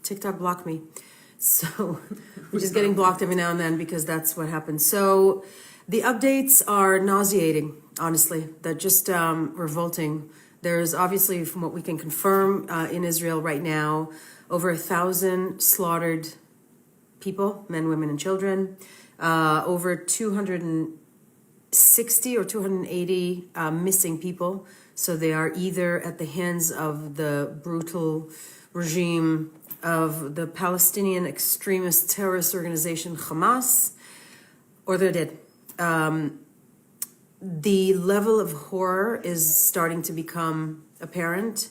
TikTok blocked me. So we're just getting blocked every now and then because that's what happens. So the updates are nauseating, honestly. They're just revolting. There's obviously, from what we can confirm in Israel right now, over 1,000 slaughtered people, men, women, and children. Over 260 or 280 missing people. So they are either at the hands of the brutal regime of the Palestinian extremist terrorist organization Hamas, or they're dead. The level of horror is starting to become apparent,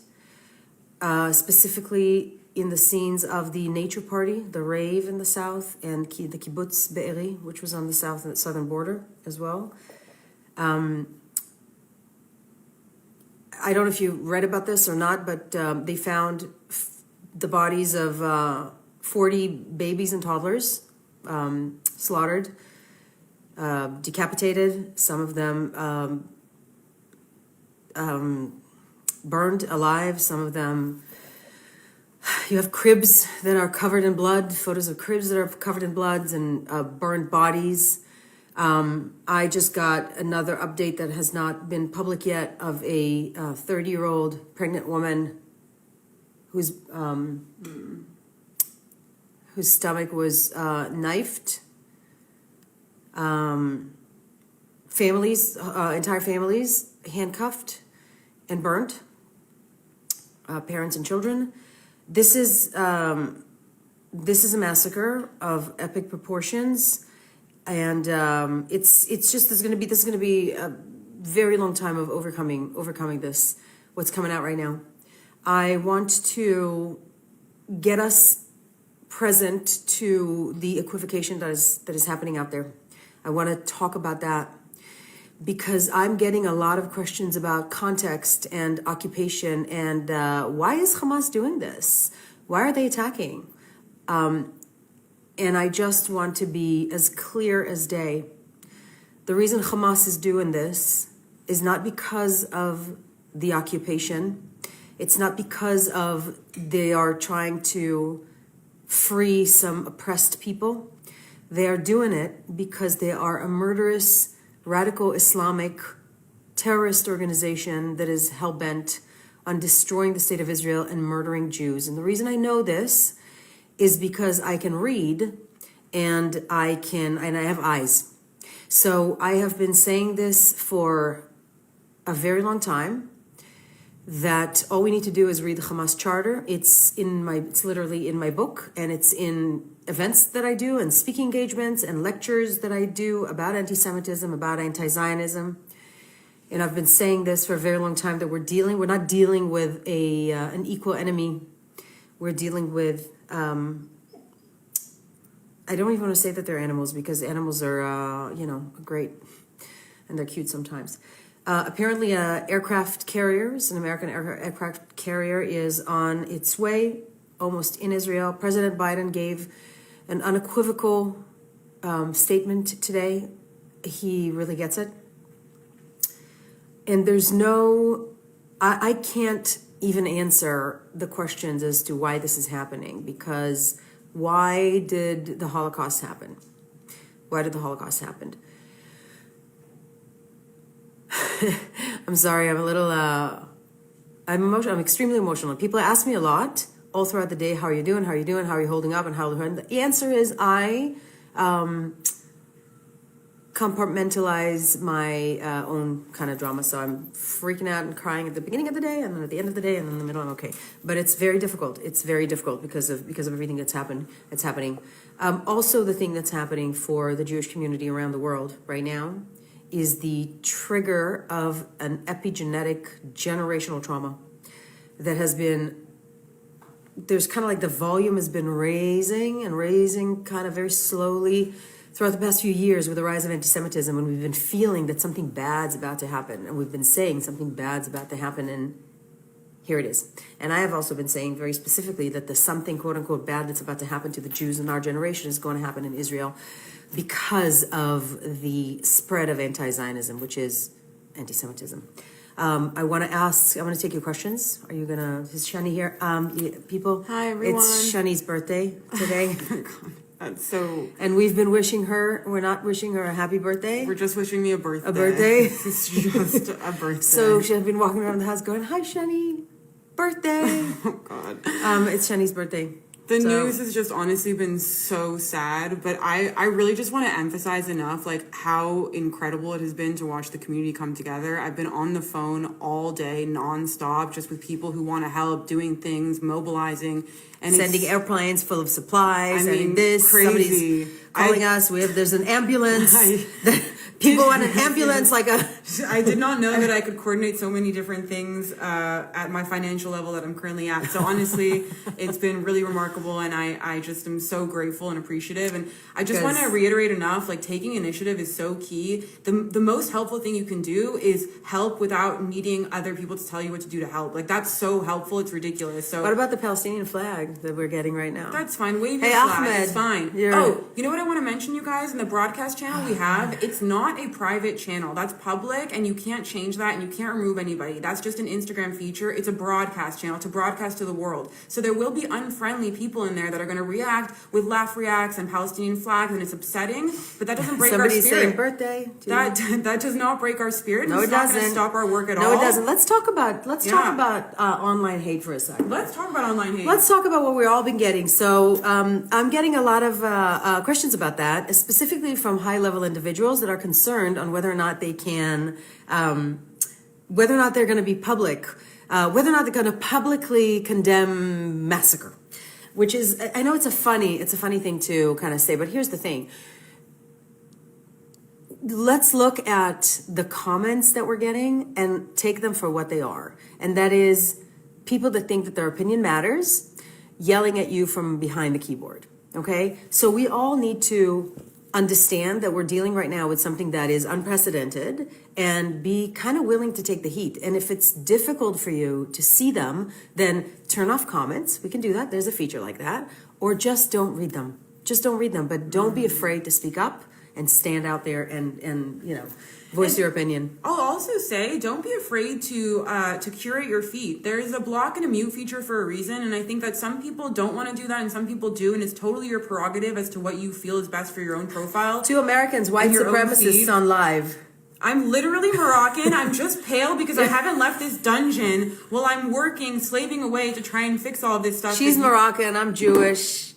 specifically in the scenes of the nature party, the rave in the south, and the kibbutz Be'eri, which was on the southern border as well. I don't know if you read about this or not, but they found the bodies of 40 babies and toddlers slaughtered, decapitated, some of them burned alive, some of them, you have cribs that are covered in blood, photos of cribs that are covered in blood and burned bodies. I just got another update that has not been public yet of a 30-year-old pregnant woman whose stomach was knifed. Entire families handcuffed and burnt. Parents and children. This is a massacre of epic proportions. And it's just this is going to be a very long time of overcoming this. What's coming out right now? I want to get us present to the equivocation that is happening out there. I want to talk about that because I'm getting a lot of questions about context and occupation and why is Hamas doing this? Why are they attacking? And I just want to be as clear as day. The reason Hamas is doing this is not because of the occupation. It's not because of they are trying to free some oppressed people. They are doing it because they are a murderous, radical Islamic terrorist organization that is hell-bent on destroying the state of Israel and murdering Jews. And the reason I know this is because I can read and I have eyes. So I have been saying this for a very long time, that all we need to do is read the Hamas charter. It's literally in my book, and it's in events that I do and speaking engagements and lectures that I do about anti-Semitism, about anti-Zionism. And I've been saying this for a very long time, that we're not dealing with an equal enemy. We're dealing with, I don't even want to say that they're animals, because animals are, great, and they're cute sometimes. Apparently, aircraft carriers, an American aircraft carrier is on its way, almost in Israel. President Biden gave an unequivocal statement today. He really gets it. And there's I can't even answer the questions as to why this is happening, because why did the Holocaust happen? Why did the Holocaust happen? I'm sorry, I'm a little, I'm emotional. I'm extremely emotional. People ask me a lot all throughout the day, how are you doing? How are you doing? How are you holding up? And the answer is I compartmentalize my own kind of drama. So I'm freaking out and crying at the beginning of the day, and then at the end of the day, and then in the middle I'm okay. But it's very difficult. It's very difficult because of everything that's happening. Also, the thing that's happening for the Jewish community around the world right now is the trigger of an epigenetic generational trauma that has been, there's kind of like the volume has been raising kind of very slowly throughout the past few years with the rise of anti-Semitism, and we've been feeling that something bad's about to happen, and we've been saying something bad's about to happen, and here it is. And I have also been saying very specifically that the something quote-unquote bad that's about to happen to the Jews in our generation is going to happen in Israel because of the spread of anti-Zionism, which is anti-Semitism. I want to take your questions. Are you gonna? Is Shani here? People. Hi everyone. It's Shani's birthday today. That's so. And we've been wishing her. We're not wishing her a happy birthday. We're just wishing me a birthday. A birthday. It's just a birthday. So she's been walking around the house going, "Hi, Shani, birthday." Oh God. It's Shani's birthday. The news has just honestly been so sad, but I really just want to emphasize enough like how incredible it has been to watch the community come together. I've been on the phone all day nonstop just with people who want to help, doing things, mobilizing, and sending airplanes full of supplies. I mean, this crazy. Somebody's calling us. There's an ambulance. People want an ambulance I did not know that I could coordinate so many different things at my financial level that I'm currently at. So honestly, it's been really remarkable, and I just am so grateful and appreciative. And I just want to reiterate enough, like taking initiative is so key. The most helpful thing you can do is help without needing other people to tell you what to do to help. Like that's so helpful. It's ridiculous. So what about the Palestinian flag that we're getting right now? That's fine. Wave your flag. Ahmed, it's fine. You know what I want to mention, you guys? In the broadcast channel we have, it's not a private channel. That's public, and you can't change that, and you can't remove anybody. That's just an Instagram feature. It's a broadcast channel to broadcast to the world. So there will be unfriendly people in there that are going to react with laugh reacts and Palestinian flags, and it's upsetting, but that doesn't break our spirit. Somebody's saying birthday. That does not break our spirit. No, it doesn't. It's not going to stop our work at all. No, it doesn't. Let's talk about online hate for a second. Let's talk about online hate. Let's talk about what we've all been getting. So I'm getting a lot of questions about that, specifically from high-level individuals that are concerned on whether or not they can, whether or not they're going to be public, whether or not they're going to publicly condemn massacre, which is, I know it's a funny thing to kind of say, but here's the thing. Let's look at the comments that we're getting and take them for what they are. And that is people that think that their opinion matters, yelling at you from behind the keyboard. Okay? So we all need to understand that we're dealing right now with something that is unprecedented and be kind of willing to take the heat. And if it's difficult for you to see them, then turn off comments. We can do that. There's a feature like that. Or just don't read them. Just don't read them. But don't be afraid to speak up and stand out there and voice your opinion. I'll also say, don't be afraid to curate your feed. There's a block and a mute feature for a reason, and I think that some people don't want to do that and some people do, and it's totally your prerogative as to what you feel is best for your own profile. Two Americans, white supremacists on live. I'm literally Moroccan. I'm just pale because I haven't left this dungeon while I'm working, slaving away to try and fix all this stuff. She's Moroccan, I'm Jewish.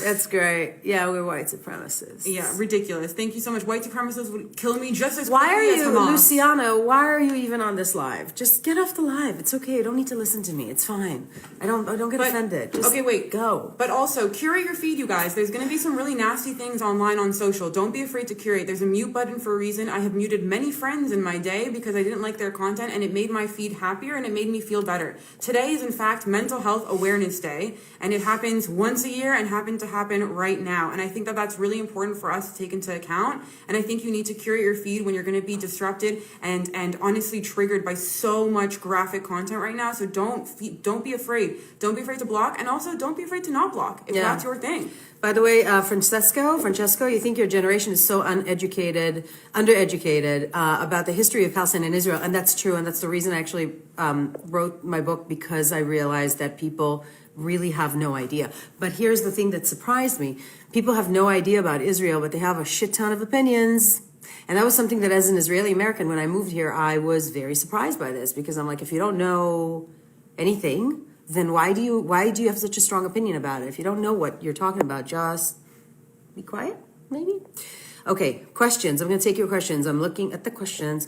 That's great. Yeah, we're white supremacists. Yeah, ridiculous. Thank you so much. White supremacists would kill me just as Why quickly are as you, Hamas. Luciano, why are you even on this live? Just get off the live. It's okay. You don't need to listen to me. It's fine. I don't get offended. Just go. But also, curate your feed, you guys. There's going to be some really nasty things online on social. Don't be afraid to curate. There's a mute button for a reason. I have muted many friends in my day because I didn't like their content, and it made my feed happier and it made me feel better. Today is, in fact, Mental Health Awareness Day, and it happens once a year and happened to happen right now. And I think that that's really important for us to take into account. And I think you need to curate your feed when you're going to be disrupted and honestly triggered by so much graphic content right now. So don't be afraid. Don't be afraid to block, and also don't be afraid to not block if that's your thing. By the way, Francesco, you think your generation is so undereducated about the history of Palestine and Israel, and that's true, and that's the reason I actually wrote my book, because I realized that people really have no idea. But here's the thing that surprised me. People have no idea about Israel, but they have a shit ton of opinions. And that was something that, as an Israeli American, when I moved here, I was very surprised by this, because I'm like, if you don't know anything, then why do you have such a strong opinion about it? If you don't know what you're talking about, just be quiet, maybe? Okay, questions. I'm going to take your questions. I'm looking at the questions.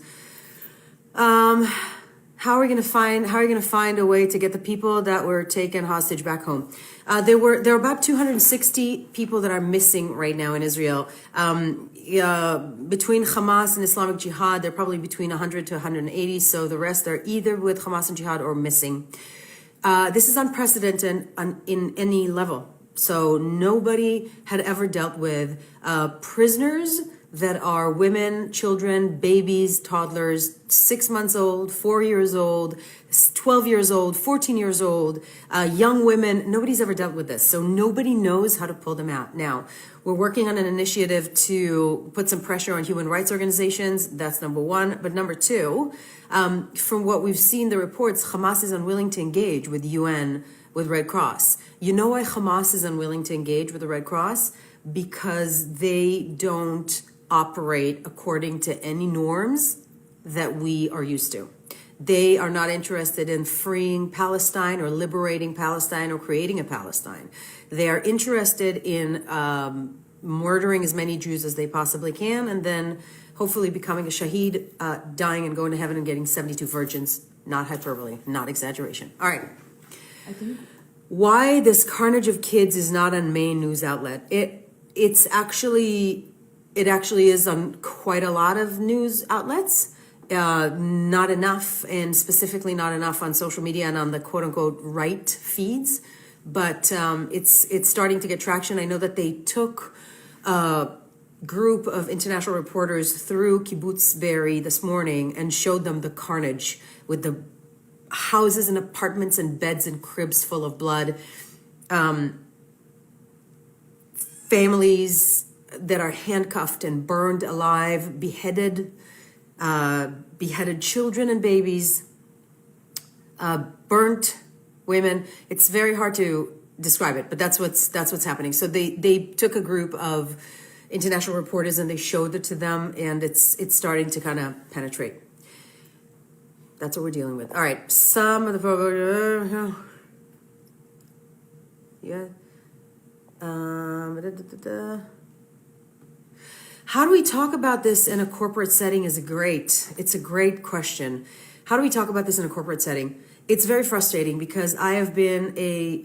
How are you going to find a way to get the people that were taken hostage back home? There are about 260 people that are missing right now in Israel. Between Hamas and Islamic Jihad, they're probably between 100 to 180. So the rest are either with Hamas and Jihad or missing. This is unprecedented in any level. So nobody had ever dealt with prisoners that are women, children, babies, toddlers, 6 months old, 4 years old, 12 years old, 14 years old, young women. Nobody's ever dealt with this. So nobody knows how to pull them out. Now, we're working on an initiative to put some pressure on human rights organizations. That's number one. But number two, from what we've seen, the reports, Hamas is unwilling to engage with UN, with Red Cross. You know why Hamas is unwilling to engage with the Red Cross? Because they don't operate according to any norms that we are used to. They are not interested in freeing Palestine or liberating Palestine or creating a Palestine. They are interested in murdering as many Jews as they possibly can, and then hopefully becoming a shaheed, dying and going to heaven and getting 72 virgins. Not hyperbole, not exaggeration. All right. I think Why this carnage of kids is not on main news outlet. It actually is on quite a lot of news outlets. Not enough, and specifically not enough on social media and on the quote unquote right feeds. But it's starting to get traction. I know that they took a group of international reporters through Kibbutz Be'eri this morning and showed them the carnage with the houses and apartments and beds and cribs full of blood. Families that are handcuffed and burned alive, beheaded children and babies, burnt women. It's very hard to describe it, but that's what's happening. So they took a group of international reporters and they showed it to them, and it's starting to kind of penetrate. That's what we're dealing with. All right, some of the How do we talk about this in a corporate setting it's a great question. How do we talk about this in a corporate setting? It's very frustrating because I have been a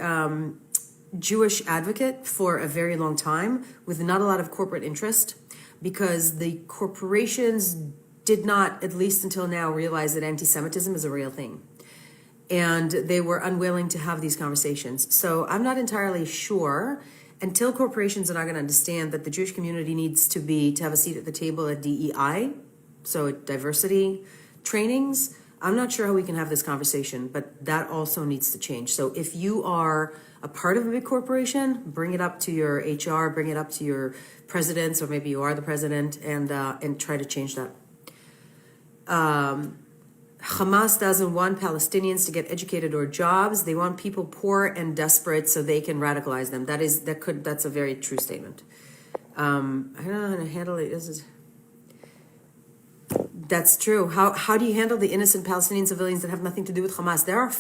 Jewish advocate for a very long time with not a lot of corporate interest, because the corporations did not, at least until now, realize that anti-Semitism is a real thing. And they were unwilling to have these conversations. So I'm not entirely sure, until corporations are not going to understand that the Jewish community needs to have a seat at the table at DEI, so at diversity trainings. I'm not sure how we can have this conversation, but that also needs to change. So if you are a part of a big corporation, bring it up to your HR, bring it up to your presidents, or maybe you are the president, and try to change that. Hamas doesn't want Palestinians to get educated or jobs. They want people poor and desperate so they can radicalize them. That's a very true statement. I don't know how to handle it. That's true. How do you handle the innocent Palestinian civilians that have nothing to do with Hamas? There are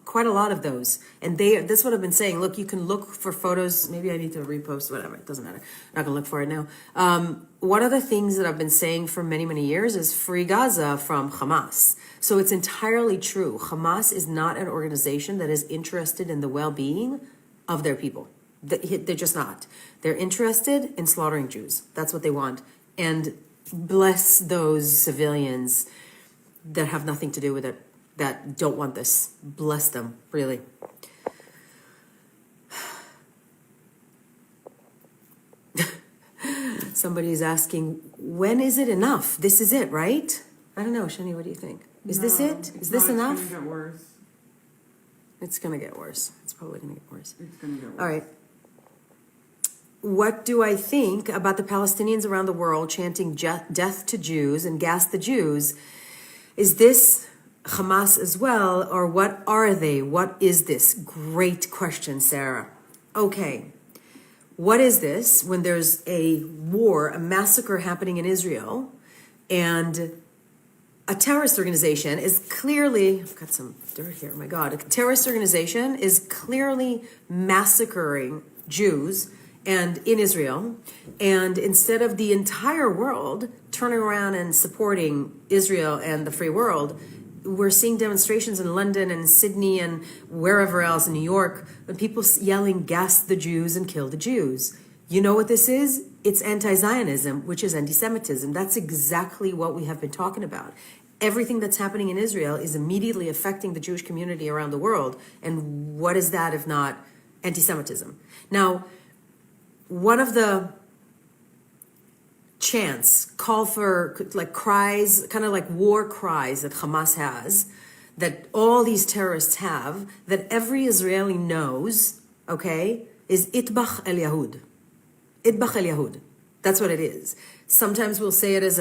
quite a lot of those, and that's what I've been saying. Look, you can look for photos. Maybe I need to repost, whatever. It doesn't matter. I'm not gonna look for it now. One of the things that I've been saying for many, many years is free Gaza from Hamas. So it's entirely true. Hamas is not an organization that is interested in the well-being of their people. They're just not. They're interested in slaughtering Jews. That's what they want. And bless those civilians that have nothing to do with it, that don't want this. Bless them, really. Somebody's asking, when is it enough? This is it, right? I don't know, Shani, what do you think? Is this it? Is this enough? It's gonna get worse. It's going to get worse. It's probably going to get worse. It's gonna get worse. All right. What do I think about the Palestinians around the world chanting death to Jews and gas the Jews? Is this Hamas as well, or what are they? What is this? Great question, Sarah. Okay. What is this when there's a war, a massacre happening in Israel, and a terrorist organization is clearly, I've got some dirt here, oh my God, a terrorist organization is clearly massacring Jews and in Israel, and instead of the entire world turning around and supporting Israel and the free world, we're seeing demonstrations in London and Sydney and wherever else, in New York, with people yelling, gas the Jews and kill the Jews. You know what this is? It's anti-Zionism, which is anti-Semitism. That's exactly what we have been talking about. Everything that's happening in Israel is immediately affecting the Jewish community around the world. And what is that if not anti-Semitism? Now, one of the chants, call for like cries, kind of like war cries that Hamas has, that all these terrorists have, that every Israeli knows, okay, is itbach el Yahud. Itbach el Yahud. That's what it is. Sometimes we'll say it as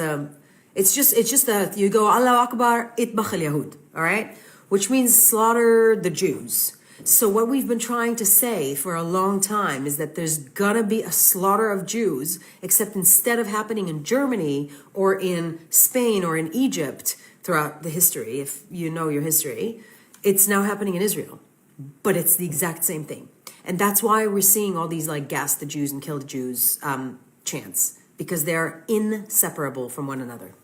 it's just that you go, Allah Akbar, itbach el Yahud, all right? Which means slaughter the Jews. So what we've been trying to say for a long time is that there's gonna be a slaughter of Jews, except instead of happening in Germany or in Spain or in Egypt throughout the history, if you know your history, it's now happening in Israel. But it's the exact same thing. And that's why we're seeing all these like gas the Jews and kill the Jews chants, because they're inseparable from one another.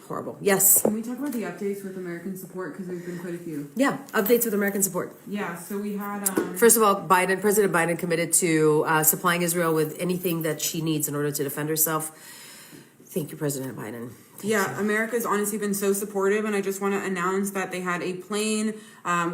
Horrible. Yes. Can we talk about the updates with American support? Because there's been quite a few. Yeah, updates with American support. Yeah, so we had... First of all, President Biden committed to supplying Israel with anything that she needs in order to defend herself. Thank you, President Biden. Yeah, America's honestly been so supportive, and I just want to announce that they had a plane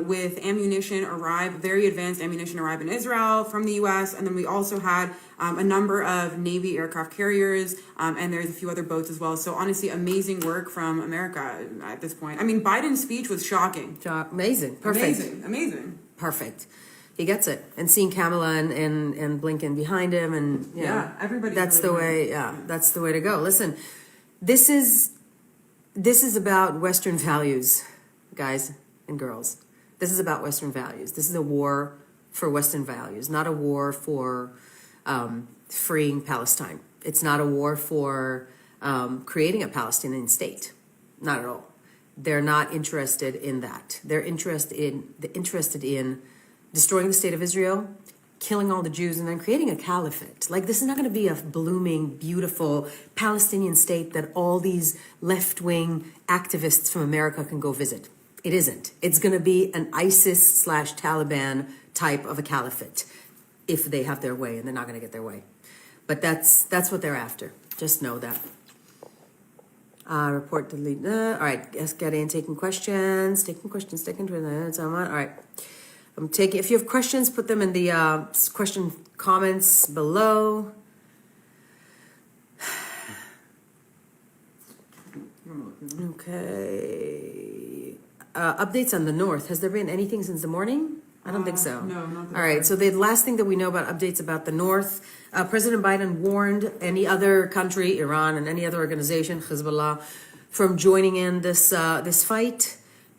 with ammunition arrive, very advanced ammunition arrive in Israel from the U.S., and then we also had a number of Navy aircraft carriers, and there's a few other boats as well. So honestly, amazing work from America at this point. I mean, Biden's speech was shocking. Amazing. Perfect. Amazing. Perfect. He gets it. And seeing Kamala and Blinken behind him, and yeah, everybody. That's the way. Yeah, that's the way to go. Listen. This is about Western values, guys and girls. This is about Western values. This is a war for Western values, not a war for freeing Palestine. It's not a war for creating a Palestinian state. Not at all. They're not interested in that. They're interested in destroying the state of Israel, killing all the Jews, and then creating a caliphate. Like, this is not going to be a blooming, beautiful Palestinian state that all these left-wing activists from America can go visit. It isn't. It's going to be an ISIS/Taliban type of a caliphate if they have their way, and they're not going to get their way. But that's what they're after. Just know that. Report delete. All right, getting and taking questions. All right. If you have questions, put them in the question comments below. Okay. Updates on the north. Has there been anything since the morning? I don't think so. No, not All right. So the last thing that we know about updates about the north, President Biden warned any other country, Iran and any other organization, Hezbollah, from joining in this fight.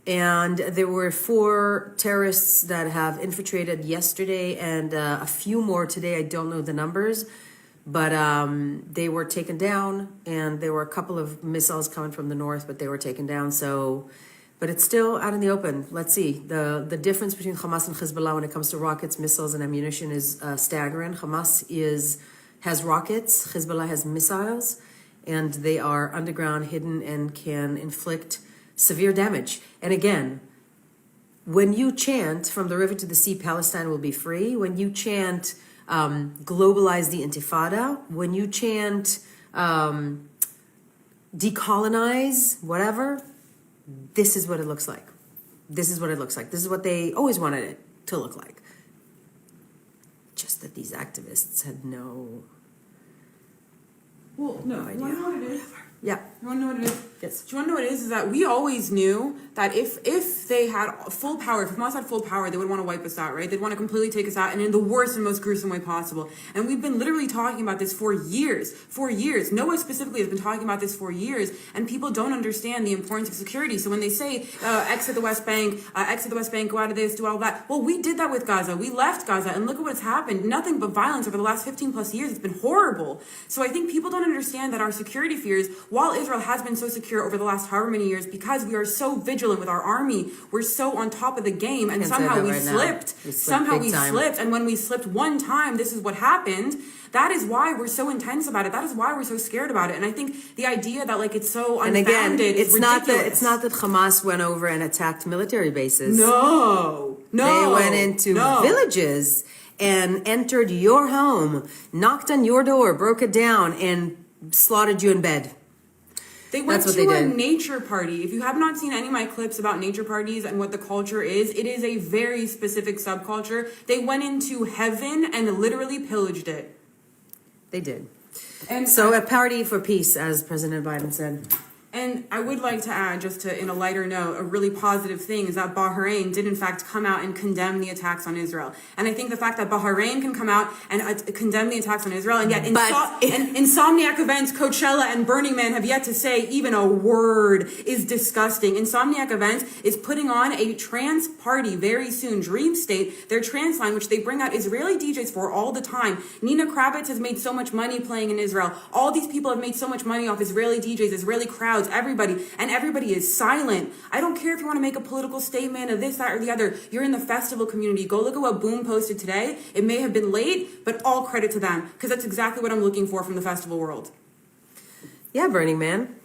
And there were 4 terrorists that have infiltrated yesterday and a few more today. I don't know the numbers, but they were taken down, and there were a couple of missiles coming from the north, but they were taken down. So, but it's still out in the open. Let's see. The difference between Hamas and Hezbollah when it comes to rockets, missiles, and ammunition is staggering. Hamas has rockets, Hezbollah has missiles, and they are underground, hidden, and can inflict severe damage. And again, when you chant from the river to the sea, Palestine will be free. When you chant globalize the Intifada, when you chant decolonize, whatever, this is what it looks like. This is what it looks like. This is what they always wanted it to look like. Just that these activists had no idea. You want to know what it is? Yeah. You want to know what it is? Yes. Do you want to know what it is? Is that we always knew that if they had full power, if Hamas had full power, they would want to wipe us out, right? They'd want to completely take us out, and in the worst and most gruesome way possible. And we've been literally talking about this for years. For years. Noah specifically has been talking about this for years, and people don't understand the importance of security. So when they say, exit the West Bank, go out of this, do all that. Well, we did that with Gaza. We left Gaza, and look at what's happened. Nothing but violence over the last 15 plus years. It's been horrible. So I think people don't understand that our security fears, while Israel has been so secure over the last however many years, because we are so vigilant with our army, we're so on top of the game, and somehow we slipped. Somehow we slipped, and when we slipped one time, this is what happened. That is why we're so intense about it. That is why we're so scared about it. And I think the idea that like it's so unfounded is ridiculous. It's not that Hamas went over and attacked military bases. No. They went into villages and entered your home, knocked on your door, broke it down, and slaughtered you in bed. They went to a nature party. If you have not seen any of my clips about nature parties and what the culture is, it is a very specific subculture. They went into heaven and literally pillaged it. They did. And so a party for peace, as President Biden said. And I would like to add, just to, in a lighter note, a really positive thing is that Bahrain did in fact come out and condemn the attacks on Israel. And I think the fact that Bahrain can come out and condemn the attacks on Israel, and yet and Insomniac events, Coachella and Burning Man have yet to say even a word is disgusting. Insomniac events is putting on a trans party very soon, Dream State, their trans line, which they bring out Israeli DJs for all the time. Nina Kravitz has made so much money playing in Israel. All these people have made so much money off Israeli DJs, Israeli crowds, everybody is silent. I don't care if you want to make a political statement of this, that, or the other. You're in the festival community. Go look at what Boom posted today. It may have been late, but all credit to them, because that's exactly what I'm looking for from the festival world. Yeah, Burning Man.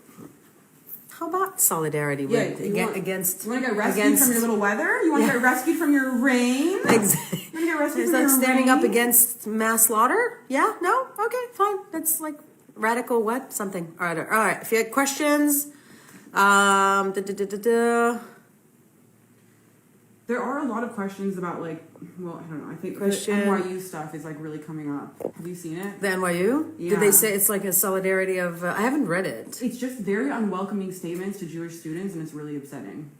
How about solidarity against? You want to get rescued from your little weather? You want to get rescued from your rain? Exactly. You want to get rescued It's from like your standing rain? up against mass slaughter? Yeah? No? Okay, fine. That's like radical what? Something. All right. If you had questions, There are a lot of questions about I don't know. I think the NYU stuff is really coming up. Have you seen it? The NYU? Yeah. Did they say it's like a solidarity of? I haven't read it. It's just very unwelcoming statements to Jewish students, and it's really upsetting.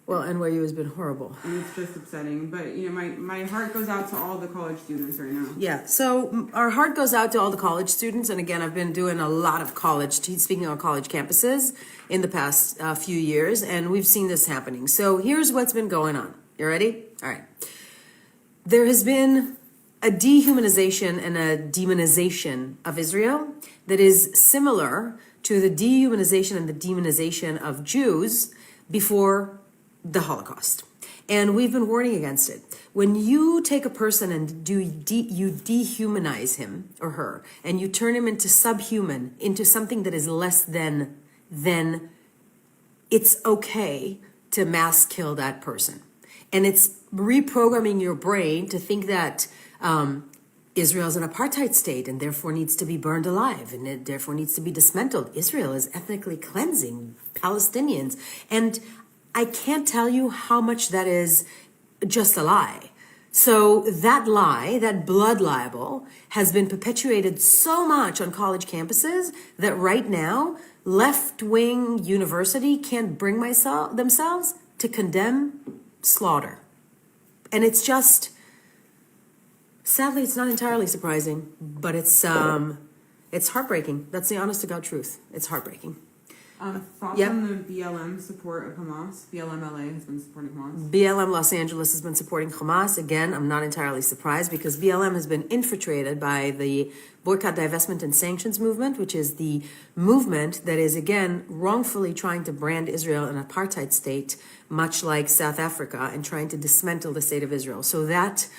Well, NYU has been horrible. And it's just upsetting. But my heart goes out to all the college students right now. Yeah. So our heart goes out to all the college students, and again, I've been doing a lot of speaking on college campuses in the past few years, and we've seen this happening. So here's what's been going on. You ready? All right. There has been a dehumanization and a demonization of Israel that is similar to the dehumanization and the demonization of Jews before the Holocaust. And we've been warning against it. When you take a person and you dehumanize him or her, and you turn him into subhuman, into something that is less than, then it's okay to mass kill that person. And it's reprogramming your brain to think that Israel is an apartheid state and therefore needs to be burned alive and it therefore needs to be dismantled. Israel is ethnically cleansing Palestinians. And I can't tell you how much that is just a lie. So that lie, that blood libel, has been perpetuated so much on college campuses that right now, left-wing university can't bring themselves to condemn slaughter. And it's just, sadly, it's not entirely surprising, but it's heartbreaking. That's the honest to God truth. It's heartbreaking. Thoughts on the BLM support of Hamas? BLM LA has been supporting Hamas. BLM Los Angeles has been supporting Hamas. Again, I'm not entirely surprised because BLM has been infiltrated by the boycott, divestment, and sanctions movement, which is the movement that is, again, wrongfully trying to brand Israel an apartheid state, much like South Africa, and trying to dismantle the state of Israel. So that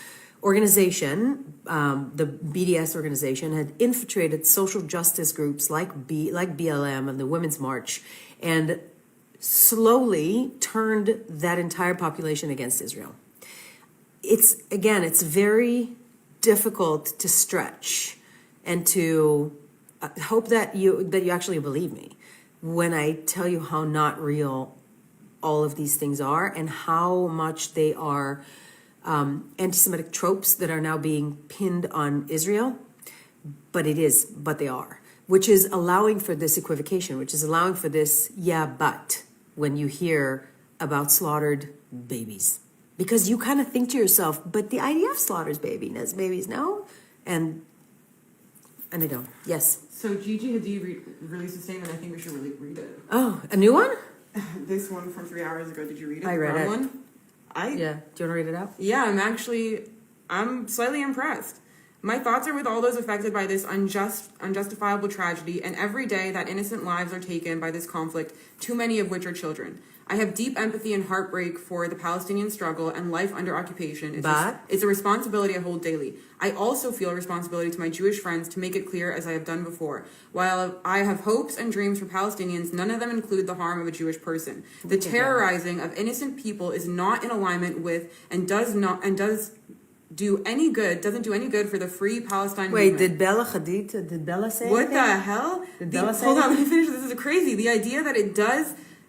organization, the BDS organization, had infiltrated social justice groups like BLM and the Women's March, and slowly turned that entire population against Israel. It's very difficult to stretch and to hope that you actually believe me when I tell you how not real all of these things are and how much they are anti-Semitic tropes that are now being pinned on Israel, but they are, which is allowing for this equivocation, which is allowing for this, but when you hear about slaughtered babies. Because you kind of think to yourself, but the IDF slaughters babies, no? And they don't. Yes. So Gigi Hadid released a statement. I think we should really read it. Oh, a new one? This one from 3 hours ago. Did you read it? I read it. One? Yeah. Do you want to read it out? Yeah, I'm slightly impressed. My thoughts are with all those affected by this unjustifiable tragedy, and every day that innocent lives are taken by this conflict, too many of which are children. I have deep empathy and heartbreak for the Palestinian struggle and life under occupation. It's a responsibility I hold daily. I also feel a responsibility to my Jewish friends to make it clear, as I have done before. While I have hopes and dreams for Palestinians, none of them include the harm of a Jewish person. The terrorizing of innocent people is not in alignment with doesn't do any good for the free Palestine movement. Wait, did Bella say what anything? The hell? Hold on, let me finish. This is crazy. The idea that it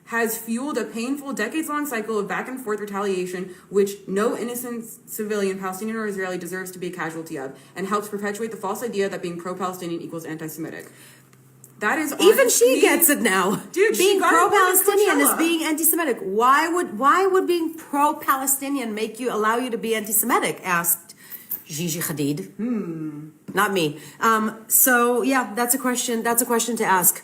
has fueled a painful, decades-long cycle of back-and-forth retaliation, which no innocent civilian, Palestinian or Israeli, deserves to be a casualty of, and helps perpetuate the false idea that being pro-Palestinian equals anti-Semitic. That is Even she honestly- gets it now. Dude, she being got it more than pro-Palestinian is Coachella. being anti-Semitic. Why would being pro-Palestinian allow you to be anti-Semitic? Asked Gigi Hadid. Not me. So yeah, that's a question. That's a question to ask.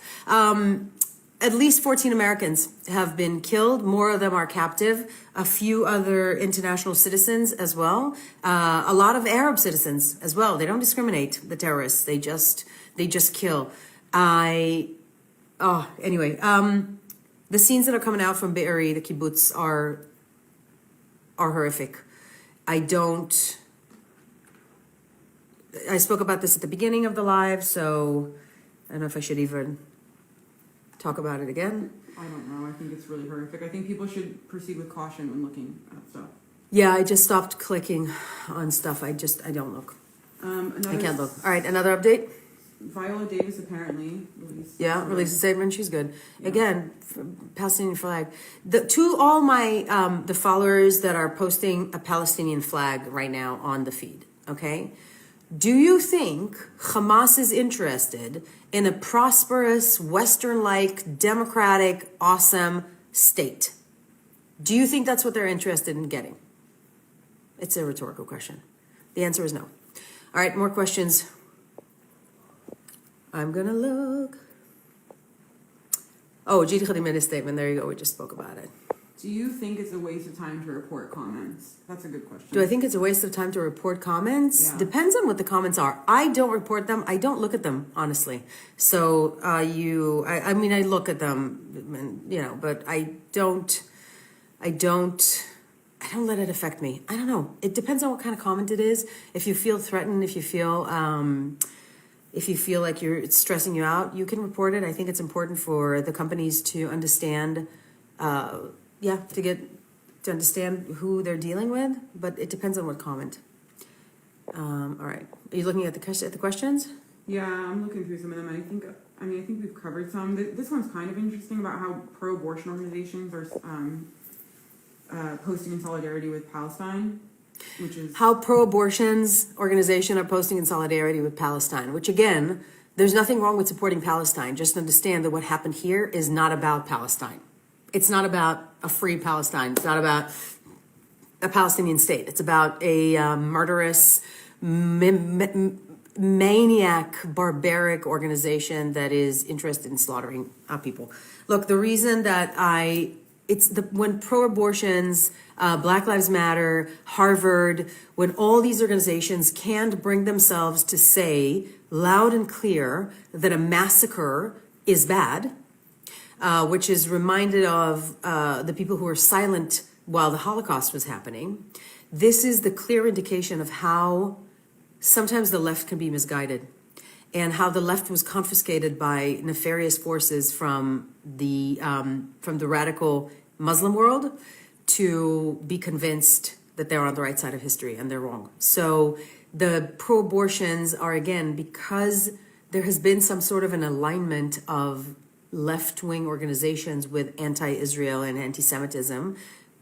At least 14 Americans have been killed. More of them are captive. A few other international citizens as well. A lot of Arab citizens as well. They don't discriminate, the terrorists. They just kill. Anyway, the scenes that are coming out from Be'eri, the kibbutz, are horrific. I spoke about this at the beginning of the live, so I don't know if I should even talk about it again. I don't know. I think it's really horrific. I think people should proceed with caution when looking at stuff. Yeah, I just stopped clicking on stuff. I don't look. I can't look. All right, another update. Viola Davis apparently released. Released a statement. She's good. Yeah. Again, Palestinian flag. To all my the followers that are posting a Palestinian flag right now on the feed, okay? Do you think Hamas is interested in a prosperous, Western-like, democratic, awesome state? Do you think that's what they're interested in getting? It's a rhetorical question. The answer is no. All right, more questions. I'm gonna look. Oh, Gigi Khadi made a statement. There you go. We just spoke about it. Do you think it's a waste of time to report comments? That's a good question. Do I think it's a waste of time to report comments? Yeah. Depends on what the comments are. I don't report them. I don't look at them, honestly. So I mean, I look at them, and, but I don't let it affect me. I don't know. It depends on what kind of comment it is. If you feel threatened, if you feel like it's stressing you out, you can report it. I think it's important for the companies to understand, to understand who they're dealing with, but it depends on what comment. All right. Are you looking at the questions? Yeah, I'm looking through some of them. I think we've covered some. This one's kind of interesting about how pro-abortion organizations are posting in solidarity with Palestine, which is How pro-abortions organization are posting in solidarity with Palestine, which again, there's nothing wrong with supporting Palestine. Just understand that what happened here is not about Palestine. It's not about a free Palestine. It's not about a Palestinian state. It's about a murderous, maniac, barbaric organization that is interested in slaughtering people. Look, the reason that when pro-abortions, Black Lives Matter, Harvard, when all these organizations can't bring themselves to say loud and clear that a massacre is bad, which is reminded of the people who were silent while the Holocaust was happening. This is the clear indication of how sometimes the left can be misguided and how the left was confiscated by nefarious forces from the radical Muslim world to be convinced that they're on the right side of history and they're wrong. So the pro-abortions are, again, because there has been some sort of an alignment of left-wing organizations with anti-Israel and anti-Semitism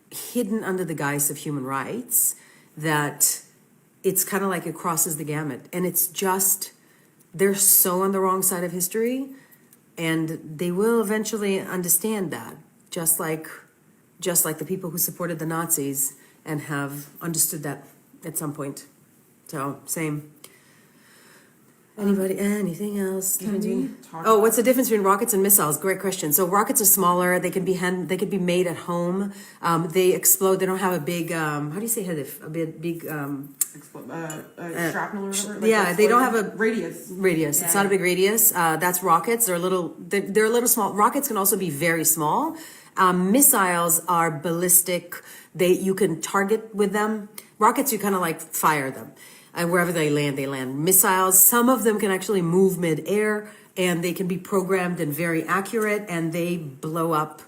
hidden under the guise of human rights, that it's kind of like it crosses the gamut. And it's just, they're so on the wrong side of history, and they will eventually understand that, just like the people who supported the Nazis and have understood that at some point. So, same. Anybody? Anything else? Can we talk Oh, what's the difference between rockets and missiles? Great question. So rockets are smaller. They can be made at home. They explode. They don't have a big how do you say hadif? A big shrapnel or whatever. yeah, they don't have a radius. Radius. Yeah. It's not a big radius. That's rockets. They're a little small. Rockets can also be very small. Missiles are ballistic. You can target with them. Rockets, you kind of like fire them. And wherever they land, they land. Missiles, some of them can actually move mid-air, and they can be programmed and very accurate, and they blow up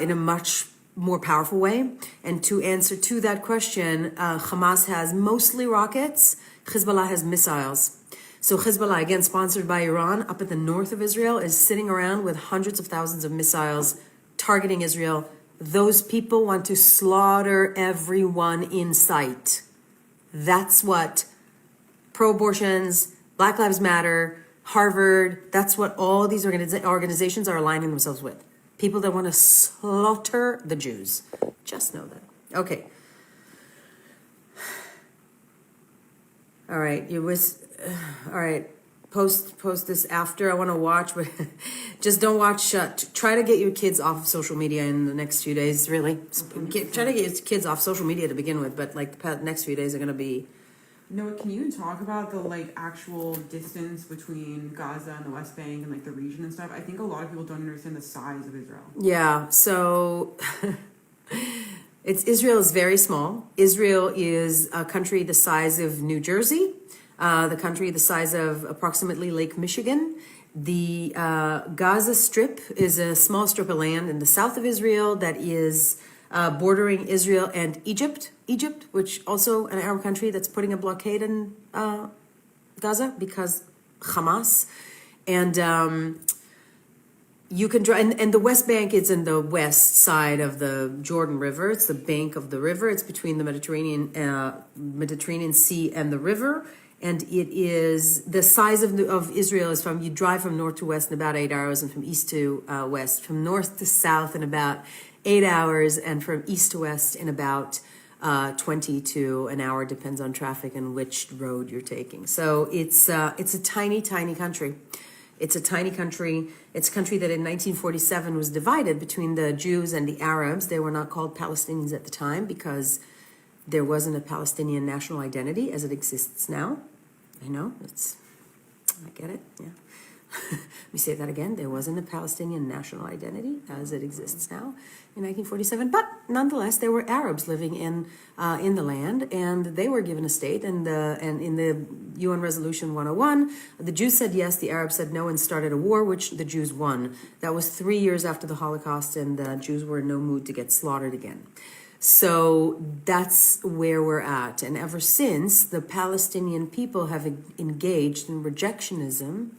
in a much more powerful way. And to answer to that question, Hamas has mostly rockets. Hezbollah has missiles. So Hezbollah, again, sponsored by Iran, up at the north of Israel, is sitting around with hundreds of thousands of missiles targeting Israel. Those people want to slaughter everyone in sight. That's what pro-abortions, Black Lives Matter, Harvard. That's what all these organizations are aligning themselves with. People that want to slaughter the Jews. Just know that. Okay. All right. All right. Post this after. I want to watch, but just don't watch. Try to get your kids off of social media in the next few days. Really, try to get your kids off social media to begin with. But like the next few days are going to be. Noah, can you talk about the like actual distance between Gaza and the West Bank and like the region and stuff? I think a lot of people don't understand the size of Israel. Yeah. So. Israel is very small. Israel is a country the size of New Jersey, the country the size of approximately Lake Michigan. The Gaza Strip is a small strip of land in the south of Israel that is bordering Israel and Egypt, which also an Arab country that's putting a blockade in Gaza because Hamas. And you can drive, and the West Bank is in the west side of the Jordan River. It's the bank of the river. It's between the Mediterranean Sea and the river. And it is the size of Israel is you drive from north to west in about 8 hours, and from east to west, from north to south in about 8 hours, and from east to west in about 20 to an hour, depends on traffic and which road you're taking. So it's a tiny, tiny country. It's a tiny country. It's a country that in 1947 was divided between the Jews and the Arabs. They were not called Palestinians at the time because there wasn't a Palestinian national identity as it exists now. I know, I get it, yeah. Let me say that again. There wasn't a Palestinian national identity as it exists now in 1947, but nonetheless, there were Arabs living in the land, and they were given a state. And in the UN Resolution 101, the Jews said yes, the Arabs said no, and started a war, which the Jews won. That was 3 years after the Holocaust, and the Jews were in no mood to get slaughtered again. So that's where we're at. And ever since, the Palestinian people have engaged in rejectionism,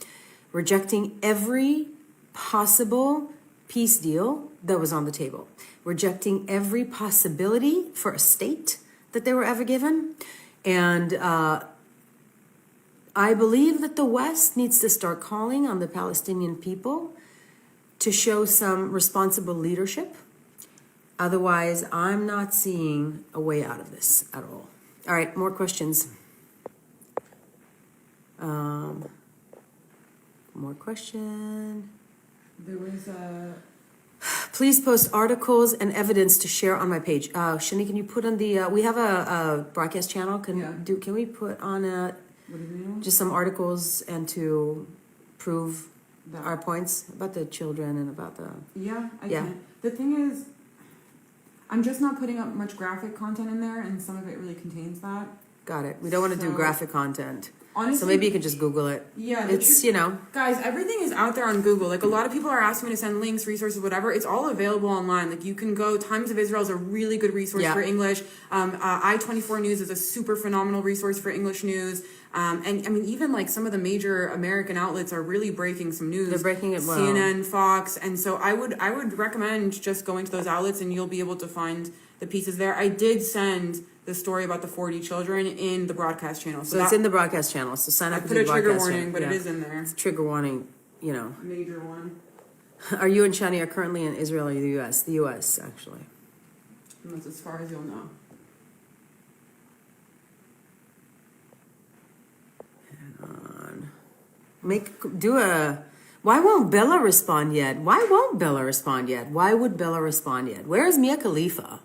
rejecting every possible peace deal that was on the table, rejecting every possibility for a state that they were ever given. And I believe that the West needs to start calling on the Palestinian people to show some responsible leadership. Otherwise, I'm not seeing a way out of this at all. All right, more questions. More question. There was a... Please post articles and evidence to share on my page. Shani, can you put on the... we have a broadcast channel. Can we put on just some articles and to prove our points about the children and about the... Yeah, I can. The thing is, I'm just not putting up much graphic content in there, and some of it really contains that. Got it. We don't want to do graphic content. Honestly, so maybe you can just Google it. Yeah. It's, Guys, everything is out there on Google. Like, a lot of people are asking me to send links, resources, whatever. It's all available online. Like, you can go, Times of Israel is a really good resource for English. I-24 News is a super phenomenal resource for English news. And I mean, even like some of the major American outlets are really breaking some news. They're breaking it well. CNN, Fox. And so I would recommend just going to those outlets, and you'll be able to find the pieces there. I did send the story about the 40 children in the broadcast channel. So it's in the broadcast channel. So sign up I to the broadcast channel. put a trigger warning, but it is in there. It's a trigger warning, Major one. Are you and Shani are currently in Israel or the U.S.? The U.S., actually. And that's as far as you'll know. Why won't Bella respond yet? Why would Bella respond yet? Where is Mia Khalifa?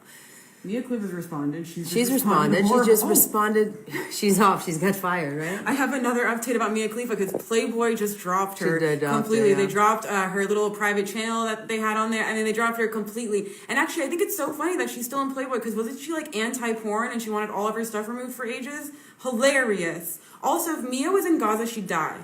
Mia Khalifa's responded. She's responded. She just responded. She's off. She's got fired, right? I have another update about Mia Khalifa because Playboy just dropped her Her, completely. yeah. They dropped her little private channel that they had on there, and then they dropped her completely. And actually, I think it's so funny that she's still in Playboy because wasn't she like anti-porn and she wanted all of her stuff removed for ages? Hilarious. Also, if Mia was in Gaza, she'd die.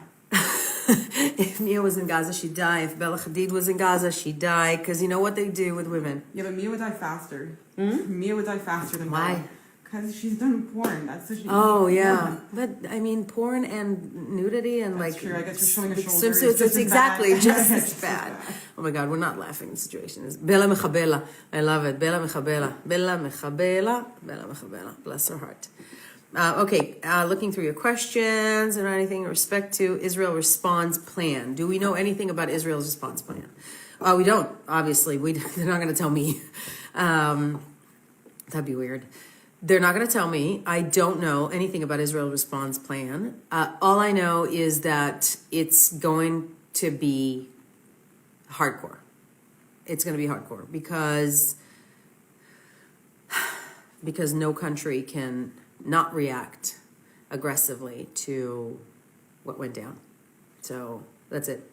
If Mia was in Gaza, she'd die. If Bella Hadid was in Gaza, she'd die. Because you know what they do with women. Yeah, but Mia would die faster. Mia would die faster than Why? Bella. Because she's done porn. That's such. Oh yeah, but I mean, porn and nudity and That's like. true. I guess just showing a shoulder. Swimsuits. It's exactly just as bad. Oh my God, we're not laughing. The situation is Bella Mechabela. I love it. Bella Mechabela. Bella Mechabela. Bella Mechabela. Bless her heart. Looking through your questions and anything in respect to Israel response plan. Do we know anything about Israel's response plan? We don't, obviously. They're not going to tell me. That'd be weird. They're not going to tell me. I don't know anything about Israel's response plan. All I know is that it's going to be hardcore. It's going to be hardcore because no country can not react aggressively to what went down. So that's it.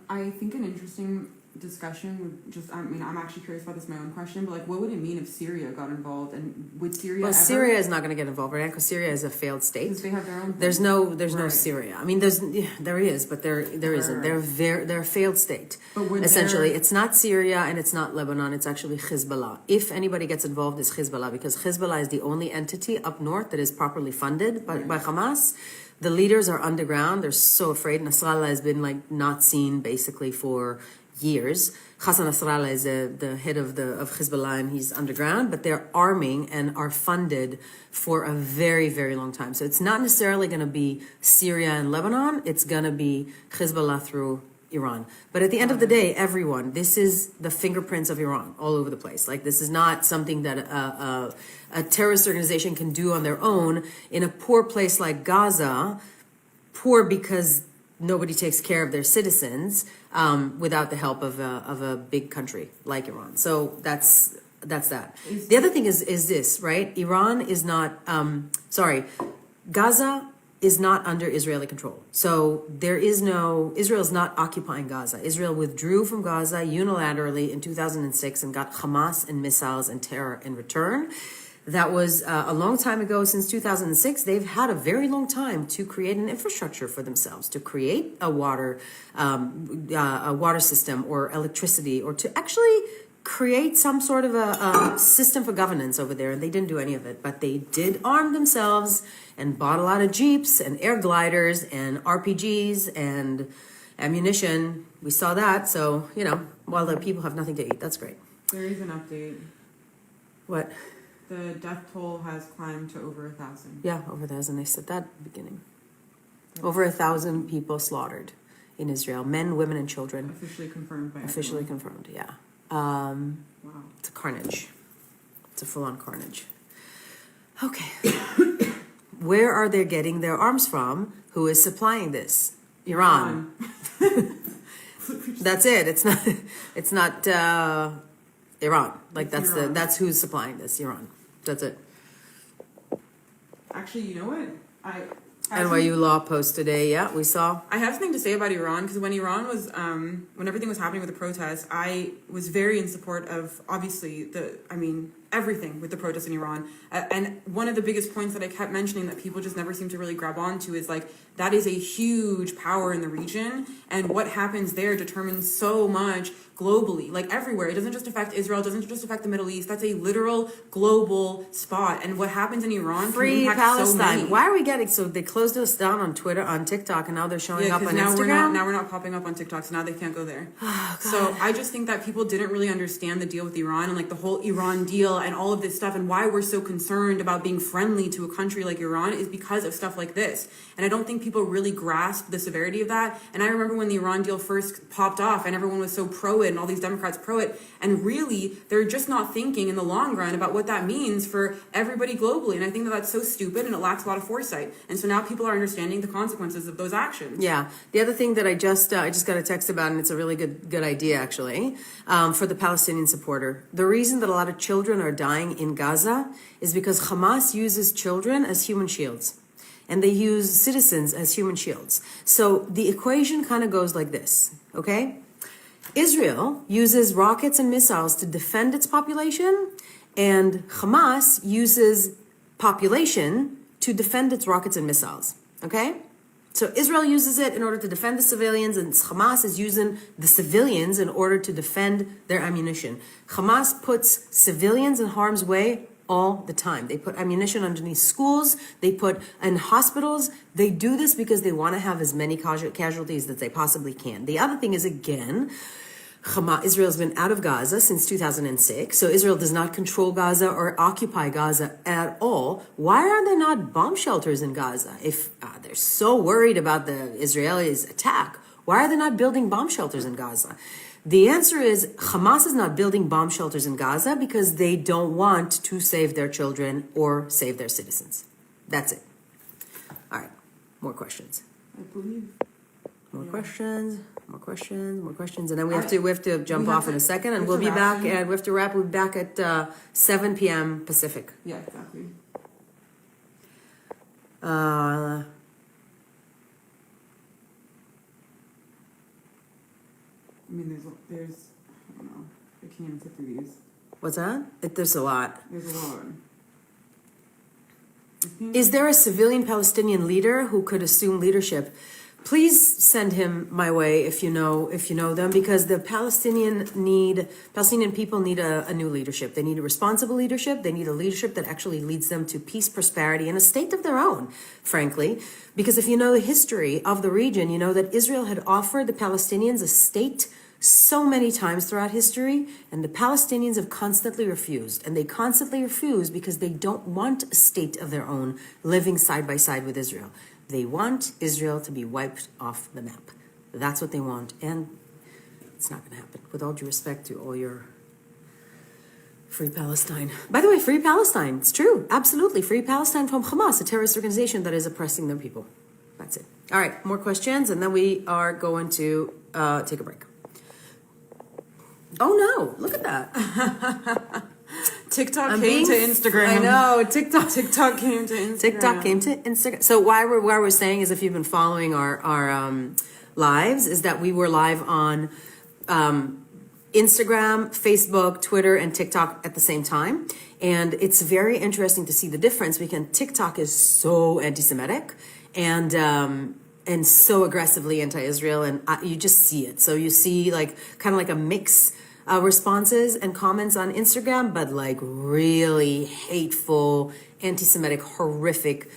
I think an interesting discussion would just, I'm actually curious about this, my own question, but like, what would it mean if Syria got involved, and would Syria Syria is not going to get involved right now because Syria is a failed state. Because they have their own thing. There's no Syria. I mean, there is, but there isn't. They're a failed state. But essentially, it's not Syria and it's not Lebanon. It's actually Hezbollah. If anybody gets involved, it's Hezbollah, because Hezbollah is the only entity up north that is properly funded by Hamas. The leaders are underground. They're so afraid. Nasrallah has been not seen basically for years. Hassan Nasrallah is the head of Hezbollah, and he's underground, but they're arming and are funded for a very, very long time. So it's not necessarily going to be Syria and Lebanon. It's going to be Hezbollah through Iran. But at the end of the day, everyone, this is the fingerprints of Iran all over the place. This is not something that a terrorist organization can do on their own in a poor place like Gaza, poor because nobody takes care of their citizens without the help of a big country like Iran. So that's that. The other thing is this, right? Iran is not, Gaza is not under Israeli control. So Israel is not occupying Gaza. Israel withdrew from Gaza unilaterally in 2006 and got Hamas and missiles and terror in return. That was a long time ago. Since 2006, they've had a very long time to create an infrastructure for themselves, to create a water system or electricity, or to actually create some sort of a system for governance over there. And they didn't do any of it, but they did arm themselves and bought a lot of Jeeps and air gliders and RPGs and ammunition. We saw that. So, while the people have nothing to eat, that's great. There is an update. What? The death toll has climbed to over 1,000. Yeah, over 1,000. They said that at the beginning. Over 1,000 people slaughtered in Israel. Men, women, and children. Officially confirmed by Officially everyone. confirmed, yeah. Wow. It's a carnage. It's a full-on carnage. Okay. Where are they getting their arms from? Who is supplying this? Iran. That's it. It's not Iran. That's who's supplying this. Iran. That's it. Actually, you know what? NYU Law Post today. Yeah, we saw. I have something to say about Iran, because when Iran was, when everything was happening with the protests, I was very in support of, obviously, everything with the protests in Iran. And one of the biggest points that I kept mentioning that people just never seem to really grab onto is that is a huge power in the region, and what happens there determines so much globally, everywhere. It doesn't just affect Israel, it doesn't just affect the Middle East. That's a literal global spot. And what happens in Iran Free can impact Palestine. so many. Why are we getting, so they closed us down on Twitter, on TikTok, and now they're showing up on now Instagram? We're not popping up on TikTok, so now they can't go there. Oh, God. So I just think that people didn't really understand the deal with Iran and the whole Iran deal and all of this stuff, and why we're so concerned about being friendly to a country like Iran is because of stuff like this. And I don't think people really grasp the severity of that. And I remember when the Iran deal first popped off and everyone was so pro it and all these Democrats pro it, and really they're just not thinking in the long run about what that means for everybody globally. And I think that that's so stupid and it lacks a lot of foresight. And so now people are understanding the consequences of those actions. Yeah. The other thing that I just got a text about, and it's a really good idea actually, for the Palestinian supporter. The reason that a lot of children are dying in Gaza is because Hamas uses children as human shields. And they use citizens as human shields. So the equation kind of goes like this, okay? Israel uses rockets and missiles to defend its population, and Hamas uses population to defend its rockets and missiles, okay? So Israel uses it in order to defend the civilians, and Hamas is using the civilians in order to defend their ammunition. Hamas puts civilians in harm's way all the time. They put ammunition underneath schools, they put in hospitals. They do this because they want to have as many casualties as they possibly can. The other thing is, again, Israel's been out of Gaza since 2006, so Israel does not control Gaza or occupy Gaza at all. Why are there not bomb shelters in Gaza? If they're so worried about the Israelis' attack, why are they not building bomb shelters in Gaza? The answer is Hamas is not building bomb shelters in Gaza because they don't want to save their children or save their citizens. That's it. All right, more questions. I believe. More questions, and then we have to jump off in a second, and we'll be back, and we have to wrap. We'll be back at 7 p.m. Pacific. Yeah, exactly. I mean, there's, I don't know, I can't even sit through these. What's that? There's a lot. There's a lot. Is there a civilian Palestinian leader who could assume leadership? Please send him my way if you know them, because the Palestinian people need a new leadership. They need a responsible leadership. They need a leadership that actually leads them to peace, prosperity, and a state of their own, frankly. Because if you know the history of the region, you know that Israel had offered the Palestinians a state so many times throughout history, and the Palestinians have constantly refused. And they constantly refuse because they don't want a state of their own living side by side with Israel. They want Israel to be wiped off the map. That's what they want. And it's not going to happen. With all due respect to all your Free Palestine. By the way, Free Palestine. It's true. Absolutely. Free Palestine from Hamas, a terrorist organization that is oppressing their people. That's it. All right. More questions. And then we are going to take a break. Oh, no. Look at that. TikTok came to Instagram. I know. TikTok came to Instagram. TikTok came to Instagram. So why we're saying is, if you've been following our lives, is that we were live on Instagram, Facebook, Twitter, and TikTok at the same time. And it's very interesting to see the difference, because TikTok is so anti-Semitic and so aggressively anti-Israel, and you just see it. So you see kind of like a mix responses and comments on Instagram, but like really hateful, anti-Semitic, horrific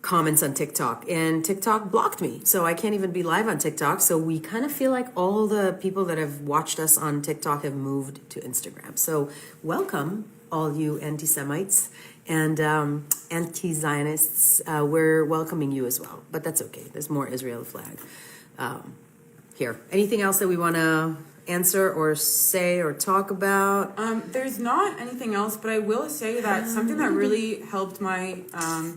comments on TikTok. And TikTok blocked me, so I can't even be live on TikTok. So we kind of feel like all the people that have watched us on TikTok have moved to Instagram. So welcome, all you anti-Semites and anti-Zionists. We're welcoming you as well, but that's okay. There's more Israel flag here. Anything else that we want to answer or say or talk about? There's not anything else, but I will say that something that really helped my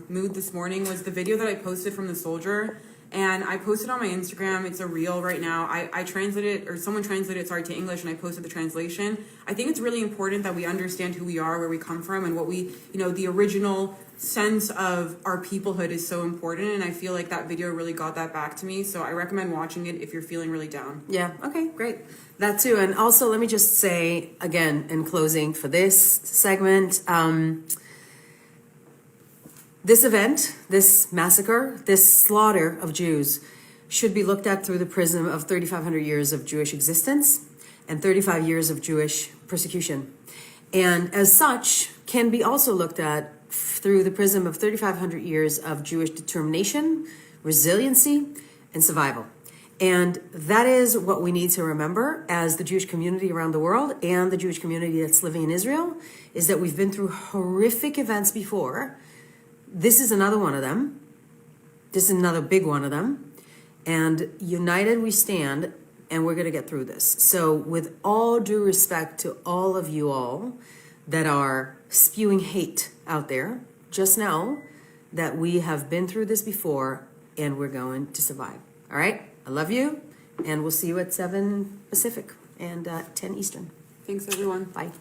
mood this morning was the video that I posted from the soldier. And I posted on my Instagram. It's a reel right now. I translated, or someone translated it, to English, and I posted the translation. I think it's really important that we understand who we are, where we come from, and what we, the original sense of our peoplehood is so important. And I feel like that video really got that back to me. So I recommend watching it if you're feeling really down. Yeah. Okay, great. That too. And also, let me just say again, in closing for this segment, this event, this massacre, this slaughter of Jews should be looked at through the prism of 3,500 years of Jewish existence and 35 years of Jewish persecution. And as such, can be also looked at through the prism of 3,500 years of Jewish determination, resiliency, and survival. And that is what we need to remember as the Jewish community around the world and the Jewish community that's living in Israel, is that we've been through horrific events before. This is another one of them. This is another big one of them. And united we stand, and we're going to get through this. So with all due respect to all of you all that are spewing hate out there, just know that we have been through this before, and we're going to survive. All right? I love you, and we'll see you at 7 Pacific and 10 Eastern. Thanks, everyone. Bye.